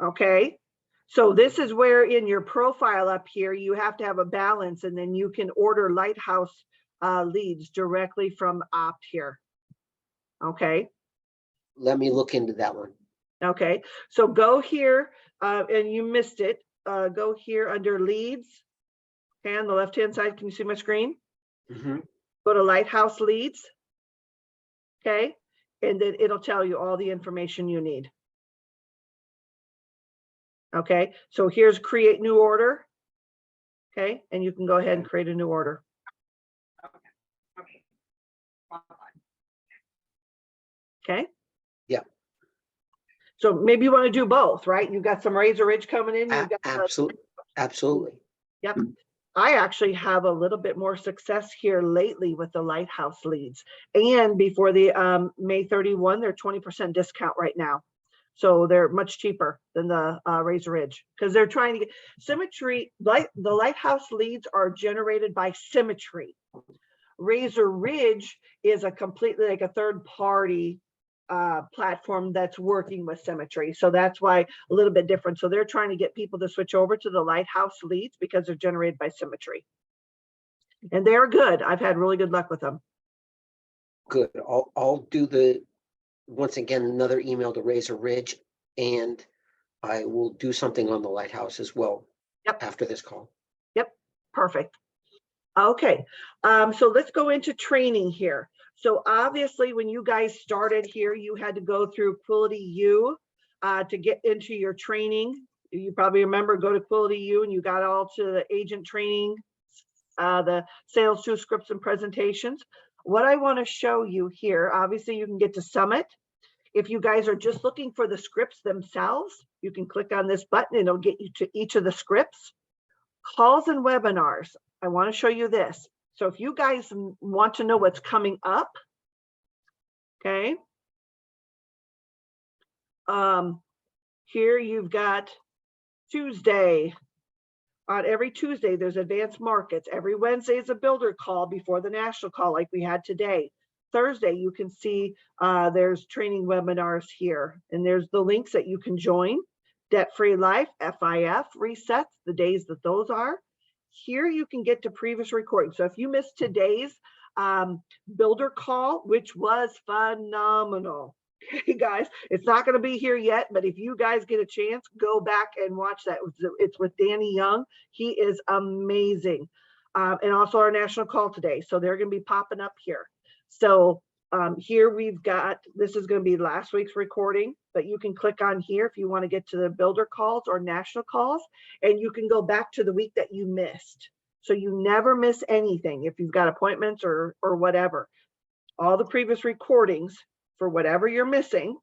Okay, So this is where in your profile up here, you have to have a balance, and then you can order Lighthouse leads directly from Opt here. Okay. Let me look into that one. Okay, so go here, and you missed it. Go here under leads. Okay, on the left-hand side, can you see my screen? Mhm. Go to Lighthouse leads. Okay, and then it'll tell you all the information you need. Okay, so here's create new order. Okay, and you can go ahead and create a new order. Okay. Okay. Yeah. So maybe you want to do both, right? You've got some Razor Ridge coming in. You've got Absolutely, absolutely. Yep. I actually have a little bit more success here lately with the Lighthouse leads. And before the May 31, they're 20% discount right now. So they're much cheaper than the Razor Ridge because they're trying to get Symmetry. The Lighthouse leads are generated by Symmetry. Razor Ridge is a completely like a third party platform that's working with Symmetry. So that's why a little bit different. So they're trying to get people to switch over to the Lighthouse leads because they're generated by Symmetry. And they're good. I've had really good luck with them. Good. I'll do the, once again, another email to Razor Ridge, and I will do something on the Lighthouse as well. Yep. After this call. Yep. Perfect. Okay. So let's go into training here. So obviously when you guys started here, you had to go through Quility U to get into your training. You probably remember, go to Quility U and you got all to the agent training, the sales to scripts and presentations. What I want to show you here, obviously you can get to Summit. If you guys are just looking for the scripts themselves, you can click on this button and it'll get you to each of the scripts. Calls and webinars. I want to show you this. So if you guys want to know what's coming up, okay. Here you've got Tuesday. On every Tuesday, there's advanced markets. Every Wednesday is a builder call before the national call like we had today. Thursday, you can see there's training webinars here. And there's the links that you can join. Debt-Free Life, FIF, resets, the days that those are. Here you can get to previous recordings. So if you missed today's builder call, which was phenomenal. Okay, guys, it's not going to be here yet, but if you guys get a chance, go back and watch that. It's with Danny Young. He is amazing. And also our national call today. So they're going to be popping up here. So here we've got, this is going to be last week's recording, but you can click on here if you want to get to the builder calls or national calls, and you can go back to the week that you missed. So you never miss anything if you've got appointments or whatever. All the previous recordings for whatever you're missing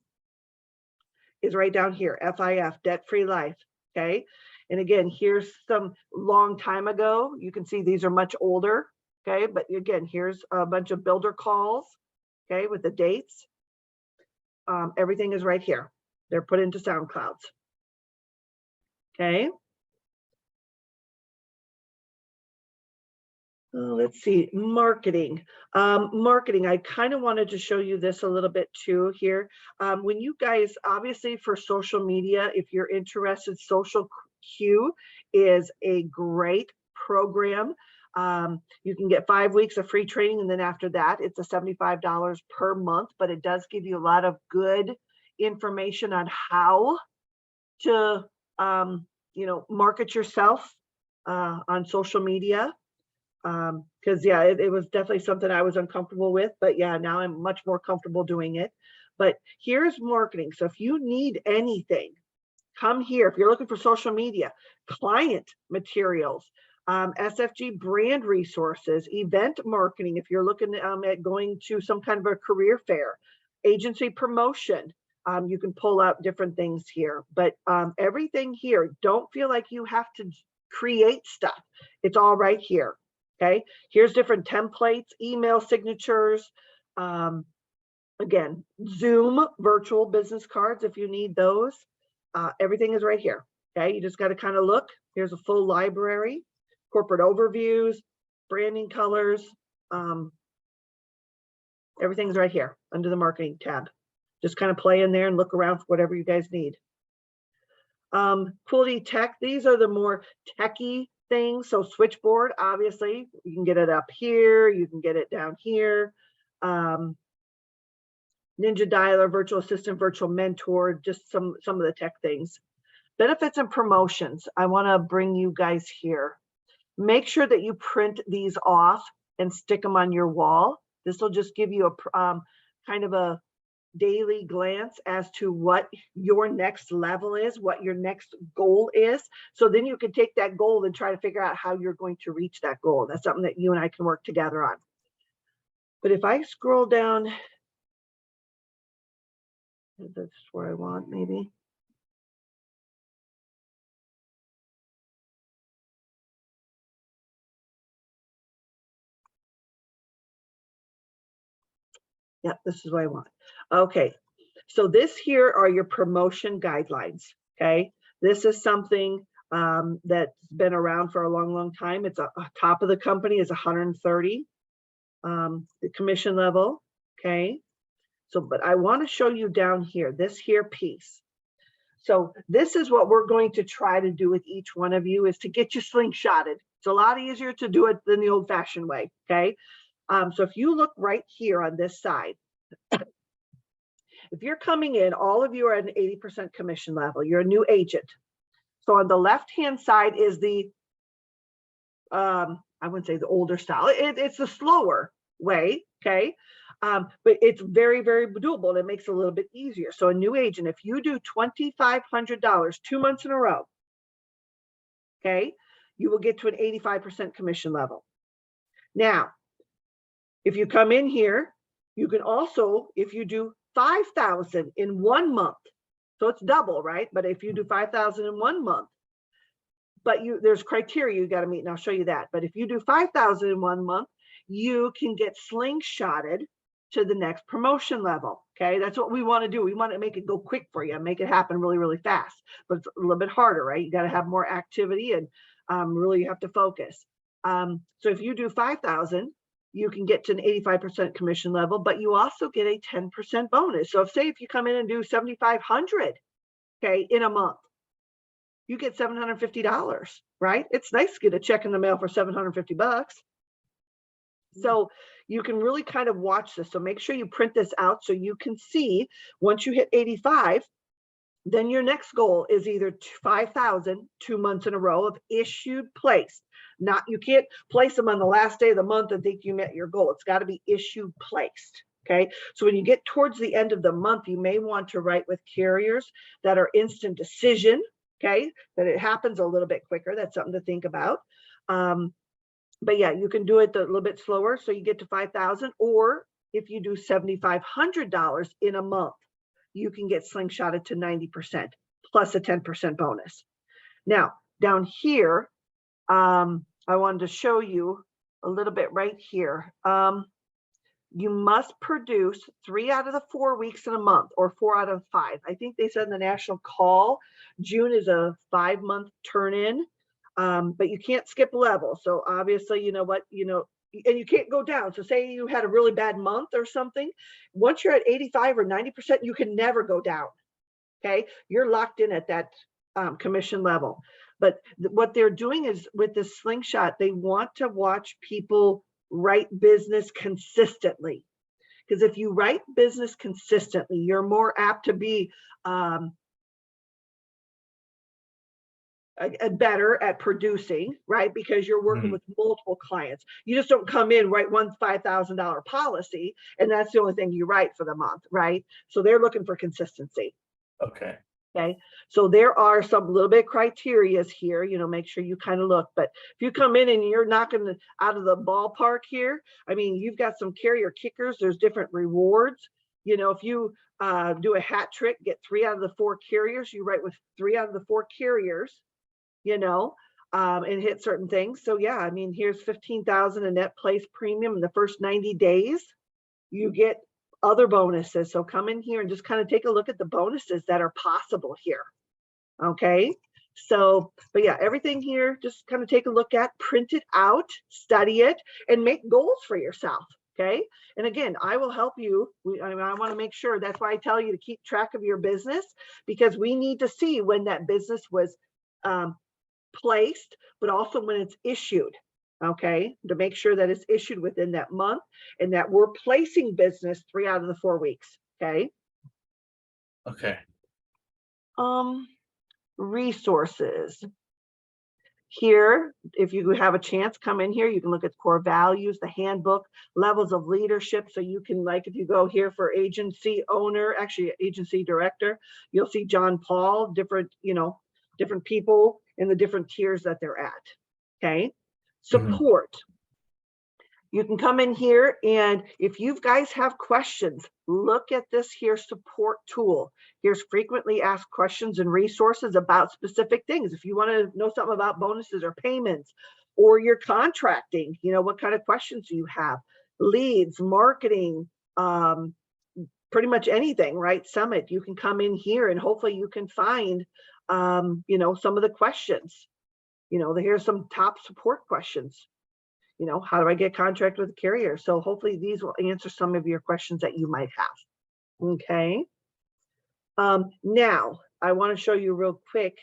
is right down here, FIF, Debt-Free Life, okay? And again, here's some long time ago. You can see these are much older, okay? But again, here's a bunch of builder calls, okay, with the dates. Everything is right here. They're put into SoundClouds, okay? Let's see, marketing. Marketing, I kind of wanted to show you this a little bit too here. When you guys, obviously for social media, if you're interested, Social Q is a great program. You can get 5 weeks of free training, and then after that, it's a $75 per month, but it does give you a lot of good information on how to, you know, market yourself on social media. Because yeah, it was definitely something I was uncomfortable with, but yeah, now I'm much more comfortable doing it. But here's marketing. So if you need anything, come here. If you're looking for social media, client materials, SFG brand resources, event marketing, if you're looking at going to some kind of a career fair, agency promotion, you can pull out different things here. But everything here, don't feel like you have to create stuff. It's all right here. Okay, here's different templates, email signatures, again, Zoom virtual business cards if you need those. Everything is right here. Okay, you just got to kind of look. Here's a full library, corporate overviews, branding colors. Everything's right here under the marketing tab. Just kind of play in there and look around for whatever you guys need. Quality Tech, these are the more techie things. So switchboard, obviously, you can get it up here, you can get it down here. Ninja Dialer, Virtual Assistant, Virtual Mentor, just some of the tech things. Benefits and promotions. I want to bring you guys here. Make sure that you print these off and stick them on your wall. This will just give you a kind of a daily glance as to what your next level is, what your next goal is. So then you can take that goal and try to figure out how you're going to reach that goal. That's something that you and I can work together on. But if I scroll down, that's where I want maybe. Yeah, this is what I want. Okay, so this here are your promotion guidelines, okay? This is something that's been around for a long, long time. It's a top of the company is 130, the commission level, okay? So, but I want to show you down here, this here piece. So this is what we're going to try to do with each one of you, is to get you slingshotted. It's a lot easier to do it than the old fashioned way, okay? So if you look right here on this side, if you're coming in, all of you are at an 80% commission level. You're a new agent. So on the left-hand side is the, I wouldn't say the older style. It's the slower way, okay? But it's very, very doable, and it makes it a little bit easier. So a new agent, if you do $2,500 2 months in a row, okay, you will get to an 85% commission level. Now, if you come in here, you can also, if you do 5,000 in 1 month, so it's double, right? But if you do 5,000 in 1 month, but there's criteria you got to meet, and I'll show you that. But if you do 5,000 in 1 month, you can get slingshotted to the next promotion level. Okay, that's what we want to do. We want to make it go quick for you, make it happen really, really fast. But it's a little bit harder, right? You got to have more activity, and really you have to focus. So if you do 5,000, you can get to an 85% commission level, but you also get a 10% bonus. So say if you come in and do 7,500, okay, in a month, you get $750, right? It's nice to get a check in the mail for $750. So you can really kind of watch this. So make sure you print this out so you can see once you hit 85, then your next goal is either 5,000 2 months in a row of issued placed. Not, you can't place them on the last day of the month and think you met your goal. It's got to be issued placed. Okay. So when you get towards the end of the month, you may want to write with carriers that are instant decision. Okay. That it happens a little bit quicker. That's something to think about. But yeah, you can do it a little bit slower. So you get to 5,000, or if you do $7,500 in a month, you can get slingshotted to 90% plus a 10% bonus. Now down here, I wanted to show you a little bit right here. You must produce 3 out of the 4 weeks in a month, or 4 out of 5. I think they said in the national call, June is a 5-month turn in, but you can't skip level. So obviously, you know what, and you can't go down. So say you had a really bad month or something, once you're at 85 or 90%, you can never go down. Okay. You're locked in at that commission level. But what they're doing is with this slingshot, they want to watch people write business consistently. Because if you write business consistently, you're more apt to be better at producing, right? Because you're working with multiple clients. You just don't come in, write one $5,000 policy, and that's the only thing you write for the month, right? So they're looking for consistency. Okay. Okay, so there are some little bit criterias here, make sure you kind of look. But if you come in and you're knocking out of the ballpark here, I mean, you've got some carrier kickers, there's different rewards. If you do a hat trick, get 3 out of the 4 carriers, you write with 3 out of the 4 carriers, and hit certain things. So yeah, I mean, here's 15,000 in net place premium in the first 90 days. You get other bonuses. So come in here and just kind of take a look at the bonuses that are possible here. Okay. So, but yeah, everything here, just kind of take a look at, print it out, study it, and make goals for yourself. Okay. And again, I will help you. I want to make sure, that's why I tell you to keep track of your business, because we need to see when that business was placed, but also when it's issued. Okay. To make sure that it's issued within that month and that we're placing business 3 out of the 4 weeks. Okay. Okay. Resources. Here, if you have a chance, come in here, you can look at core values, the handbook, levels of leadership. So you can, like, if you go here for agency owner, actually agency director, you'll see John Paul, different, different people in the different tiers that they're at. Okay. Support. You can come in here, and if you guys have questions, look at this here support tool. Here's frequently asked questions and resources about specific things. If you want to know something about bonuses or payments or your contracting, what kind of questions do you have? Leads, marketing, pretty much anything, right? Summit, you can come in here and hopefully you can find, some of the questions. Here's some top support questions. How do I get contract with a carrier? So hopefully these will answer some of your questions that you might have. Okay. Now I want to show you real quick.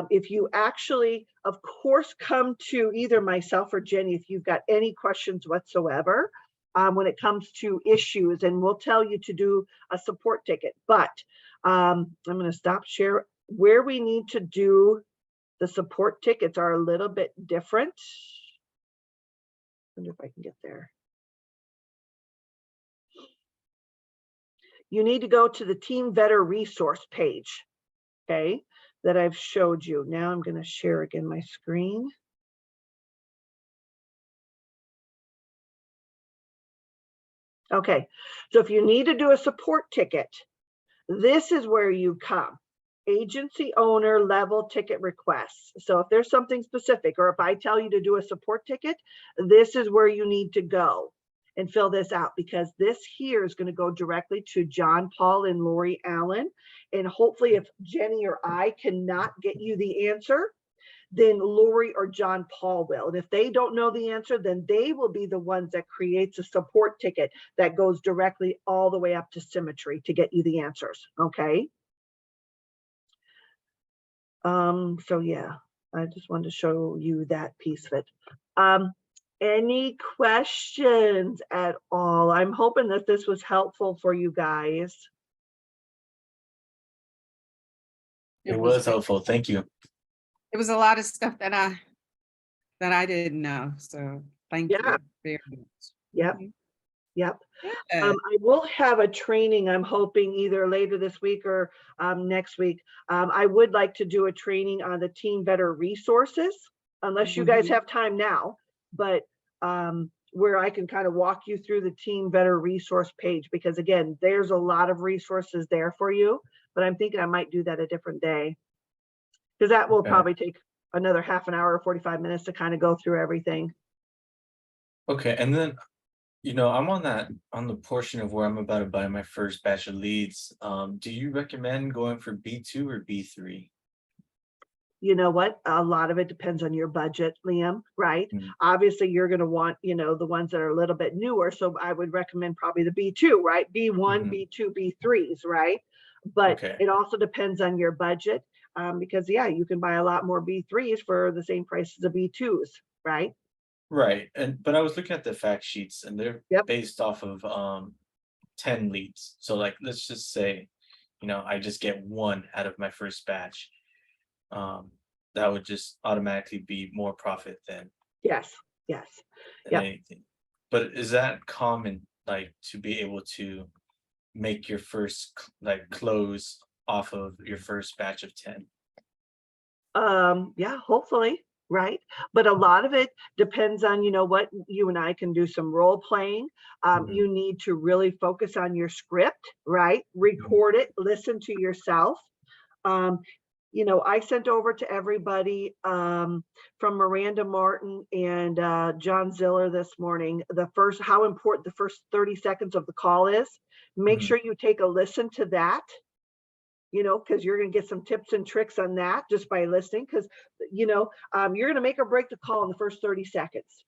If you actually, of course, come to either myself or Jenny, if you've got any questions whatsoever, when it comes to issues, and we'll tell you to do a support ticket, but I'm going to stop share. Where we need to do the support tickets are a little bit different. Wonder if I can get there. You need to go to the Team Vetter resource page, okay, that I've showed you. Now I'm going to share again my screen. Okay, so if you need to do a support ticket, this is where you come. Agency owner level ticket requests. So if there's something specific, or if I tell you to do a support ticket, this is where you need to go and fill this out, because this here is going to go directly to John Paul and Lori Allen. And hopefully if Jenny or I cannot get you the answer, then Lori or John Paul will. And if they don't know the answer, then they will be the ones that creates a support ticket that goes directly all the way up to Symmetry to get you the answers. Okay. So yeah, I just wanted to show you that piece of it. Any questions at all? I'm hoping that this was helpful for you guys. It was helpful. Thank you. It was a lot of stuff that I didn't know. So thank you very much. Yep. Yep. Yeah. I will have a training, I'm hoping either later this week or next week. I would like to do a training on the Team Vetter resources, unless you guys have time now, but where I can kind of walk you through the Team Vetter resource page, because again, there's a lot of resources there for you, but I'm thinking I might do that a different day, because that will probably take another half an hour or 45 minutes to kind of go through everything. Okay, and then I'm on the portion of where I'm about to buy my first batch of leads. Do you recommend going for B2 or B3? You know what? A lot of it depends on your budget, Liam, right? Obviously, you're going to want, the ones that are a little bit newer. So I would recommend probably the B2, right? B1, B2, B3s, right? But it also depends on your budget, because yeah, you can buy a lot more B3s for the same price as the B2s, right? Right. But I was looking at the fact sheets, and they're based off of 10 leads. So like, let's just say, I just get one out of my first batch. That would just automatically be more profit than anything. But is that common, like, to be able to make your first close off of your first batch of 10? Yeah, hopefully. Right. But a lot of it depends on, what you and I can do some role playing. You need to really focus on your script, right? Record it, listen to yourself. I sent over to everybody from Miranda Martin and John Ziller this morning, how important the first 30 seconds of the call is. Make sure you take a listen to that. Because you're going to get some tips and tricks on that just by listening, because, you're going to make or break the call in the first 30 seconds.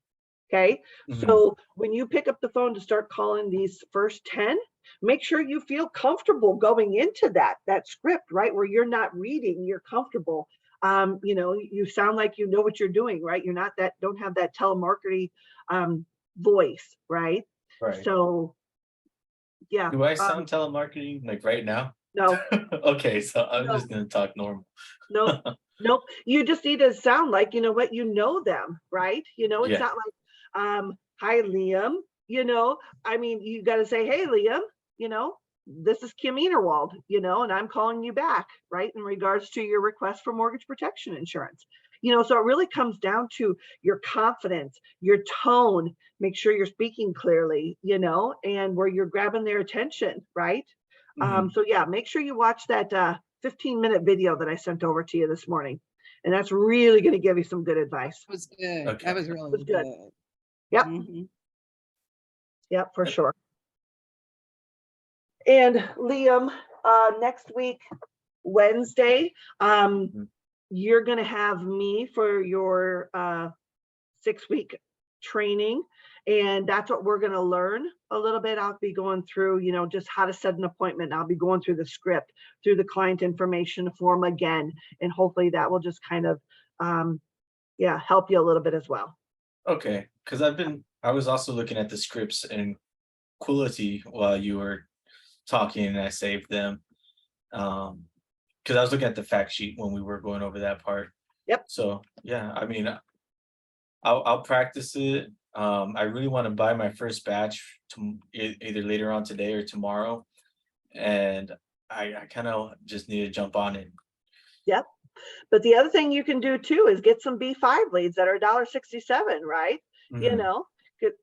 Okay. Mhm. So when you pick up the phone to start calling these first 10, make sure you feel comfortable going into that script, right? Where you're not reading, you're comfortable. You know, you sound like you know what you're doing, right? You're not don't have that telemarketing voice, right? Right. So yeah. Do I sound telemarketing like right now? No, Okay, so I'm no, just gonna talk normal. no, nope. You just need to sound like, you know what, you know them, right? You know, it's Yeah. not like, hi, Liam, you know, I mean, you got to say, hey, Liam, you know, this is Kim Enerwald, you know, and I'm calling you back, right? In regards to your request for mortgage protection insurance. You know, so it really comes down to your confidence, your tone, make sure you're speaking clearly, you know, and where you're grabbing their attention, right? Mhm. So yeah, make sure you watch that 15-minute video that I sent over to you this morning. And that's really going to give you some good advice. That was good. Okay. That was It really was good. good. Yep. Mhm. Yep, for Uh, sure. And Liam, next week, Wednesday, Mhm. you're going to have me for your 6-week training. And that's what we're going to learn a little bit. I'll be going through, you know, just how to set an appointment. I'll be going through the script, through the client information form again. And hopefully that will just kind of, yeah, help you a little bit as well. Okay, because I was also looking at the scripts and quality while you were talking, and I saved them. Because I was looking at the fact sheet when we were going over that part. Yep. So yeah, I mean, I'll practice it. I really want to buy my first batch to either later on today or tomorrow, and I kind of just need to jump on it. Yep. But the other thing you can do too is get some B5 leads that are $1.67, right? You Mhm. know, get,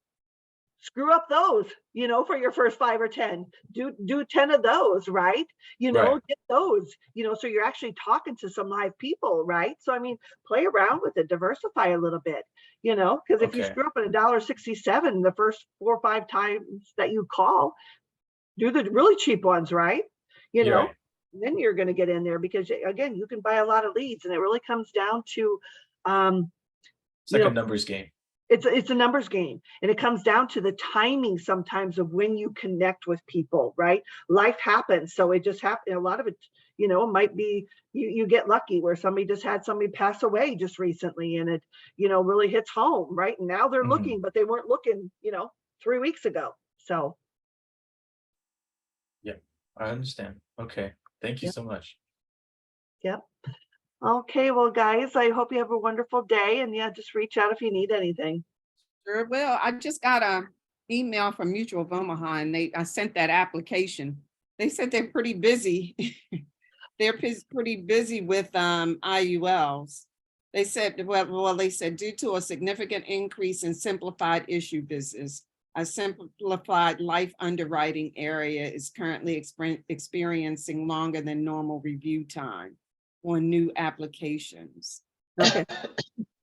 screw up those, you know, for your first 5 or 10. Do 10 of those, right? You Right. know, get those, you know, so you're actually talking to some live people, right? So I mean, play around with it, diversify a little bit, you know, because if you Okay. screw up at $1.67 the first 4 or 5 times that you call, do the really cheap ones, right? You You're know, right. then you're going to get in there because again, you can buy a lot of leads, and it really comes down to, um, It's you like a know, numbers game. it's a numbers game, and it comes down to the timing sometimes of when you connect with people, right? Life happens, so it just happens. A lot of it, you know, might be you get lucky where somebody just had somebody pass away just recently, and it, you know, really hits home, right? And now they're Mhm. looking, but they weren't looking, you know, 3 weeks ago. So Yeah, I understand. Okay, thank you yeah, so much. yeah. Okay, well, guys, I hope you have a wonderful day, and yeah, just reach out if you need anything. Sure will. I just got a email from Mutual of Omaha and I sent that application. They said they're pretty busy. They're pretty busy with IULs. They said, they said due to a significant increase in simplified issue business, a simplified life underwriting area is currently experiencing longer than normal review time on new applications. Okay.